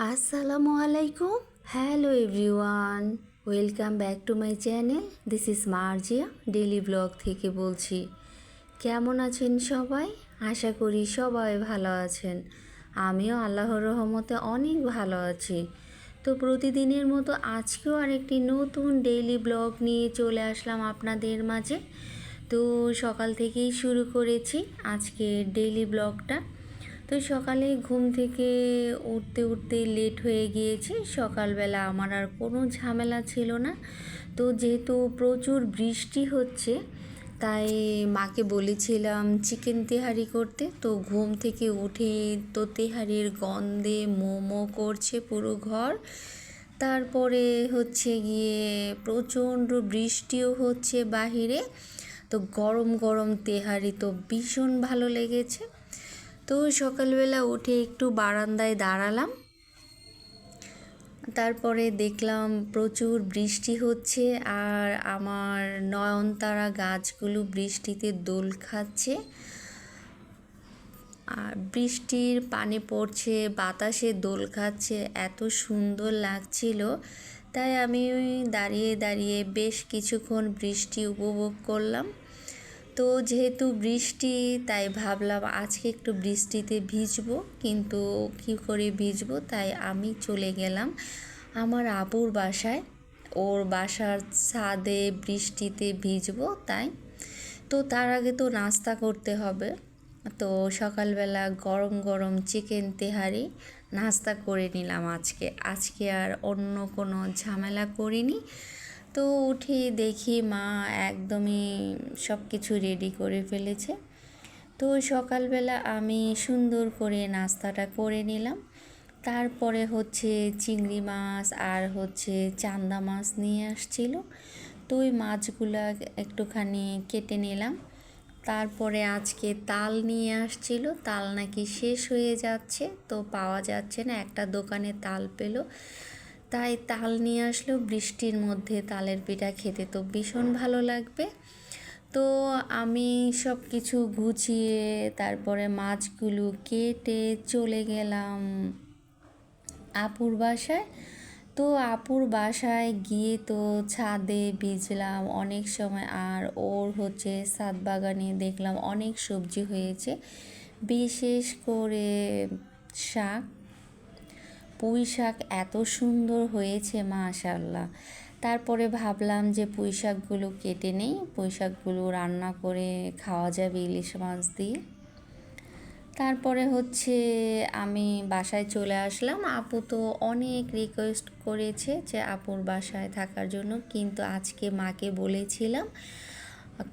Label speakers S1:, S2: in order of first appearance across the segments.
S1: আসসালামু আলাইকুম। Hello everyone, welcome back to my channel. This is Marjia daily blog থেকে বলছি। কেমন আছেন সবাই? আশা করি সবাই ভালো আছেন। আমিও আল্লাহর রহমতে অনেক ভালো আছি। তো প্রতিদিনের মতো আজকেও আরেকটি নতুন ডেইলি ব্লগ নিয়ে চলে আসলাম আপনাদের মাঝে। তো সকাল থেকেই শুরু করেছি আজকের ডেইলি ব্লগটা। তো সকালে ঘুম থেকে উঠতে উঠতে লেট হয়ে গিয়েছে। সকালবেলা আমার আর কোনো ঝামেলা ছিল না। তো যেহেতু প্রচুর বৃষ্টি হচ্ছে, তাই মাকে বলেছিলাম চিকেন তেহারি করতে। তো ঘুম থেকে উঠে তো তেহারির গন্ধে মোমো করছে পুরো ঘর। তারপরে হচ্ছে গিয়ে প্রচণ্ড বৃষ্টিও হচ্ছে বাহিরে। তো গরম গরম তেহারি তো ভীষণ ভালো লেগেছে। তো সকালবেলা উঠে একটু বারান্দায় দাঁড়ালাম, তারপরে দেখলাম প্রচুর বৃষ্টি হচ্ছে আর আমার নয়নতারা গাছগুলো বৃষ্টিতে দোল খাচ্ছে আর বৃষ্টির পানি পড়ছে, বাতাসে দোল খাচ্ছে, এত সুন্দর লাগছিল। তাই আমি দাঁড়িয়ে দাঁড়িয়ে বেশ কিছুক্ষণ বৃষ্টি উপভোগ করলাম। তো যেহেতু বৃষ্টি, তাই ভাবলাম আজকে একটু বৃষ্টিতে ভিজবো, কিন্তু কী করে ভিজবো, তাই আমি চলে গেলাম আমার আপুর বাসায়। ওর বাসার ছাদে বৃষ্টিতে ভিজবো তাই। তো তার আগে তো নাস্তা করতে হবে। তো সকালবেলা গরম গরম চিকেন তেহারি নাস্তা করে নিলাম আজকে আর অন্য কোনো ঝামেলা করিনি। তো উঠে দেখি মা একদমই সব কিছু রেডি করে ফেলেছে। তো সকালবেলা আমি সুন্দর করে নাস্তাটা করে নিলাম। তারপরে হচ্ছে চিংড়ি মাছ আর হচ্ছে চান্দা মাছ নিয়ে আসছিল। তো ওই মাছগুলো একটুখানি কেটে নিলাম। তারপরে আজকে তাল নিয়ে আসছিল, তাল নাকি শেষ হয়ে যাচ্ছে, তো পাওয়া যাচ্ছে না, একটা দোকানে তাল পেলো, তাই তাল নিয়ে আসলো। বৃষ্টির মধ্যে তালের পিঠা খেতে তো ভীষণ ভালো লাগবে। তো আমি সব কিছু গুছিয়ে তারপরে মাছগুলো কেটে চলে গেলাম আপুর বাসায়। তো আপুর বাসায় গিয়ে তো ছাদে ভিজলাম অনেক সময়, আর ওর হচ্ছে ছাদ বাগানে দেখলাম অনেক সবজি হয়েছে, বিশেষ করে শাক, পুঁই শাক এত সুন্দর হয়েছে মাশাআল্লাহ। তারপরে ভাবলাম যে পুঁই শাকগুলো কেটে নেই, পুঁই শাকগুলো রান্না করে খাওয়া যাবে ইলিশ মাছ দিয়ে। তারপরে হচ্ছে আমি বাসায় চলে আসলাম। আপু তো অনেক রিকোয়েস্ট করেছে যে আপুর বাসায় থাকার জন্য, কিন্তু আজকে মাকে বলেছিলাম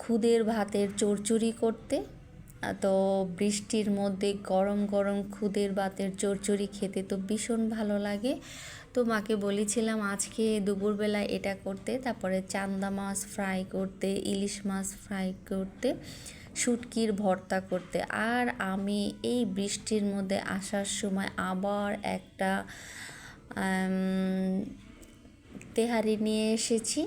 S1: খুদের ভাতের চচ্চড়ি করতে। তো বৃষ্টির মধ্যে গরম গরম খুদের ভাতের চচ্চড়ি খেতে তো ভীষণ ভালো লাগে। তো মাকে বলেছিলাম আজকে দুপুরবেলা এটা করতে, তারপরে চান্দা মাছ ফ্রাই করতে, ইলিশ মাছ ফ্রাই করতে, শুটকির ভর্তা করতে। আর আমি এই বৃষ্টির মধ্যে আসার সময় আবার একটা তেহারি নিয়ে এসেছি।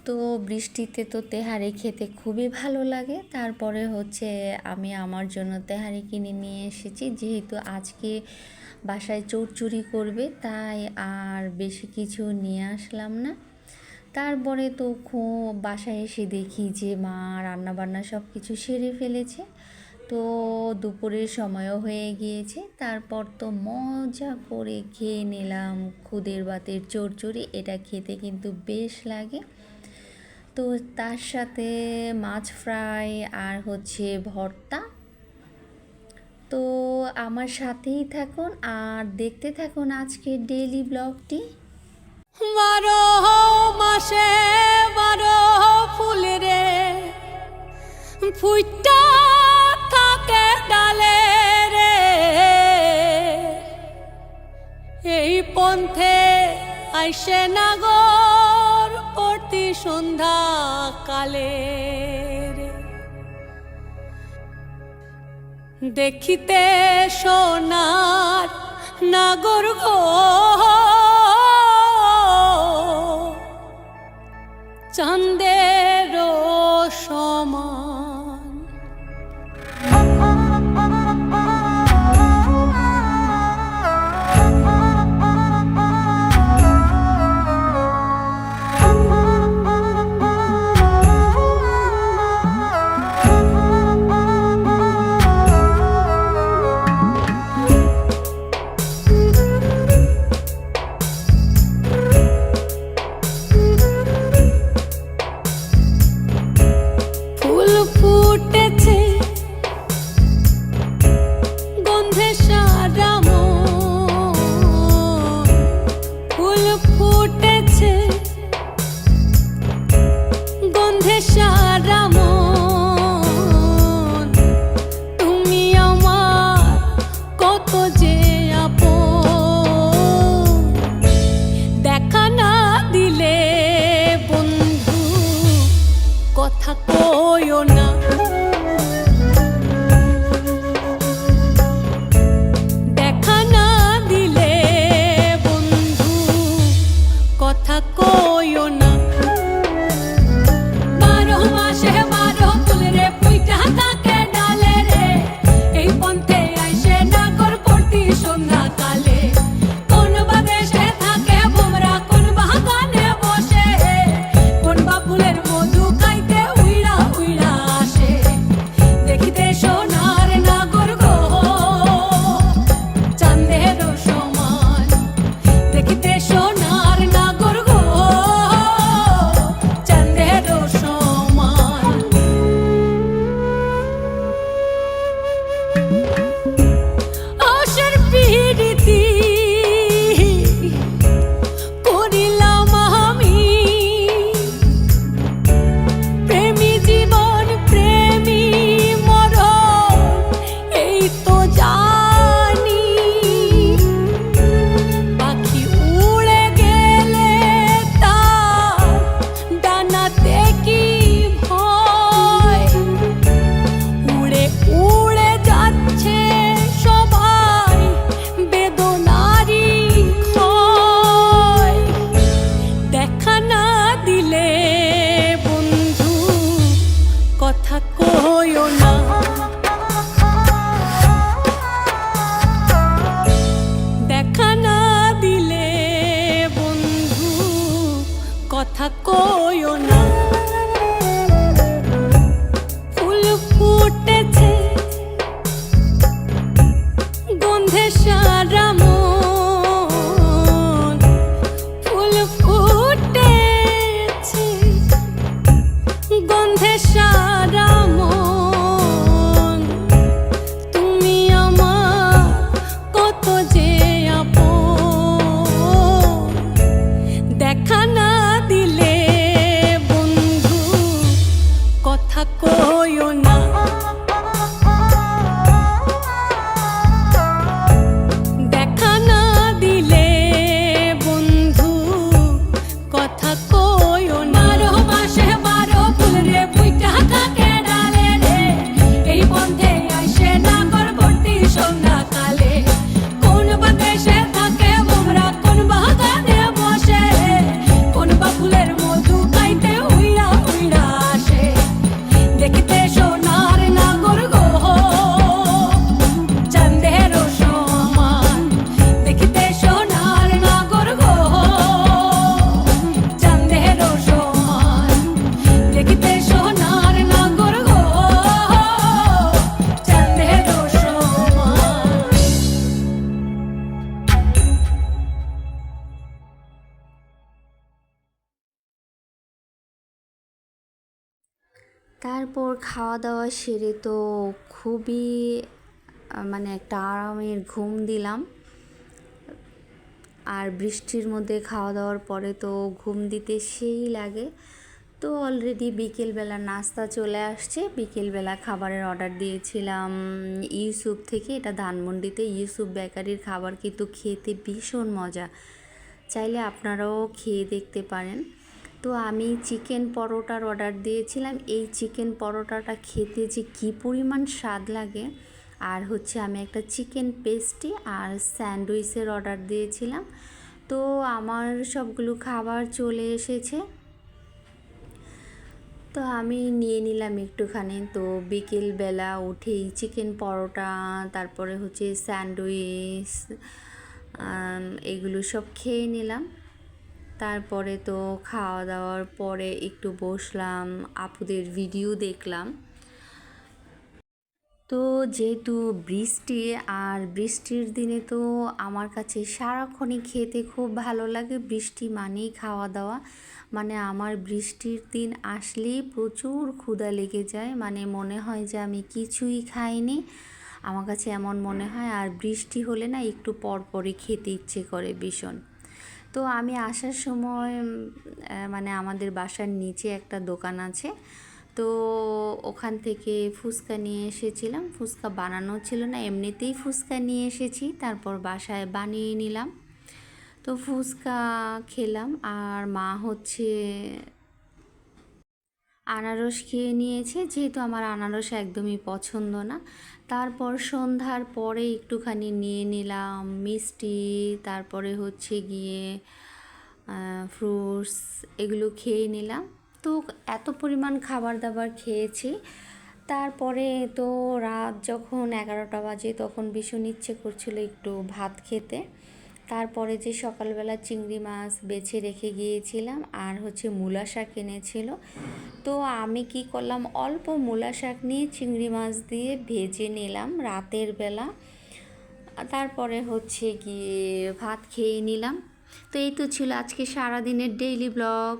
S1: তো বৃষ্টিতে তো তেহারি খেতে খুবই ভালো লাগে। তারপরে হচ্ছে আমি আমার জন্য তেহারি কিনে নিয়ে এসেছি, যেহেতু আজকে বাসায় চচ্চড়ি করবে, তাই আর বেশি কিছু নিয়ে আসলাম না। তারপরে তো বাসায় এসে দেখি যে মা রান্নাবান্না সব কিছু সেরে ফেলেছে। তো দুপুরের সময়ও হয়ে গিয়েছে। তারপর তো মজা করে খেয়ে নিলাম খুদের ভাতের চচ্চড়ি। এটা খেতে কিন্তু বেশ লাগে। তো তার সাথে মাছ ফ্রাই আর হচ্ছে ভর্তা। তো আমার সাথেই থাকুন আর দেখতে থাকুন আজকের ডেইলি ব্লগটি।
S2: 12 মাসে 12 ফুল রে ফুইটা থাকে ডালে রে, এই পন্থে আইসে নাগর প্রতি সন্ধ্যা কালে রে। দেখিতে সোনার নাগর গো চাঁদের সমান। যে আপন, দেখা না দিলে বন্ধু কথা কইও না। দেখা না দিলে বন্ধু কথা কইও না। 12 মাসে 12 ফুল রে পুইটা থাকে ডালে রে, এই পন্থে আইসে নাগর পড়তি সন্ধ্যা কালে। কোন বা দেশে থাকে ভোমরা, কোন বাগানে বসে, কোন বা ফুলের মধু খাইতে উইড়া উইড়া আসে। দেখিতে সোনার নাগর গো চাঁদের সমান, দেখিতে সোনার নাগর গো চাঁদের সমান। আশার পিরিতি করিলাম আমি, প্রেমী জীবন প্রেমী মরণ এই তো জানি। পাখি উড়ে গেলে তার ডানাতে কি ভয়, উড়ে উড়ে যাচ্ছে সবাই বেদনারি ক্ষয়। দেখা না দিলে বন্ধু কথা কইও না। দেখা না দিলে বন্ধু কথা কইও না। ফুল ফুটেছে গন্ধে সারা মন, ফুল ফুটেছে গন্ধে সারা মন। তুমি আমার কত যে আপন, দেখা না দিলে বন্ধু কথা কইও না। দেখা না দিলে বন্ধু কথা কইও না। 12 মাসে 12 ফুল রে পুইটা থাকে ডালে রে, এই পন্থে আইসে নাগর পড়তি সন্ধ্যা কালে। কোন বা দেশে থাকে ভোমরা, কোন বাগানে বসে, কোন বা ফুলের মধু খাইতে উইড়া উইড়া আসে। দেখিতে সোনার নাগর গো চাঁদের সমান, দেখিতে সোনার নাগর গো চাঁদের সমান, দেখিতে সোনার নাগর গো চাঁদের সমান।
S1: তারপর খাওয়া দাওয়া সেরে তো খুবই মানে একটা আরামের ঘুম দিলাম। আর বৃষ্টির মধ্যে খাওয়া দাওয়ার পরে তো ঘুম দিতে সেই লাগে। তো অলরেডি বিকেলবেলা নাস্তা চলে আসছে। বিকেলবেলা খাবারের অর্ডার দিয়েছিলাম ইউসুফ থেকে, এটা ধানমন্ডিতে ইউসুফ বেকারির খাবার কিন্তু খেতে ভীষণ মজা, চাইলে আপনারাও খেয়ে দেখতে পারেন। তো আমি চিকেন পরোটার অর্ডার দিয়েছিলাম। এই চিকেন পরোটাটা খেতে যে কী পরিমাণ স্বাদ লাগে। আর হচ্ছে আমি একটা চিকেন পেস্ট্রি আর স্যান্ডউইচের অর্ডার দিয়েছিলাম। তো আমার সবগুলো খাবার চলে এসেছে। তো আমি নিয়ে নিলাম একটুখানি। তো বিকেলবেলা উঠেই চিকেন পরোটা, তারপরে হচ্ছে স্যান্ডউইচ, এগুলো সব খেয়ে নিলাম। তারপরে তো খাওয়া দাওয়ার পরে একটু বসলাম, আপুদের ভিডিও দেখলাম। তো যেহেতু বৃষ্টি, আর বৃষ্টির দিনে তো আমার কাছে সারাক্ষণই খেতে খুব ভালো লাগে। বৃষ্টি মানেই খাওয়া দাওয়া, মানে আমার বৃষ্টির দিন আসলেই প্রচুর ক্ষুধা লেগে যায়, মানে মনে হয় যে আমি কিছুই খাইনি, আমার কাছে এমন মনে হয়। আর বৃষ্টি হলে না একটু পরপরই খেতে ইচ্ছে করে ভীষণ। তো আমি আসার সময় মানে আমাদের বাসার নিচে একটা দোকান আছে, তো ওখান থেকে ফুচকা নিয়ে এসেছিলাম, ফুচকা বানানো ছিল না, এমনিতেই ফুচকা নিয়ে এসেছি, তারপর বাসায় বানিয়ে নিলাম। তো ফুচকা খেলাম আর মা হচ্ছে আনারস খেয়ে নিয়েছে, যেহেতু আমার আনারস একদমই পছন্দ না। তারপর সন্ধ্যার পরে একটুখানি নিয়ে নিলাম মিষ্টি, তারপরে হচ্ছে গিয়ে ফ্রুটস, এগুলো খেয়ে নিলাম। তো এত পরিমাণ খাবার দাবার খেয়েছি। তারপরে তো রাত যখন 11টা বাজে তখন ভীষণ ইচ্ছে করছিল একটু ভাত খেতে। তারপরে যে সকালবেলা চিংড়ি মাছ বেছে রেখে গিয়েছিলাম আর হচ্ছে মূলা শাক এনেছিল, তো আমি কি করলাম, অল্প মূলা শাক নিয়ে চিংড়ি মাছ দিয়ে ভেজে নিলাম রাতের বেলা। তারপরে হচ্ছে গিয়ে ভাত খেয়ে নিলাম। তো এই তো ছিল আজকে সারাদিনের ডেইলি ব্লগ।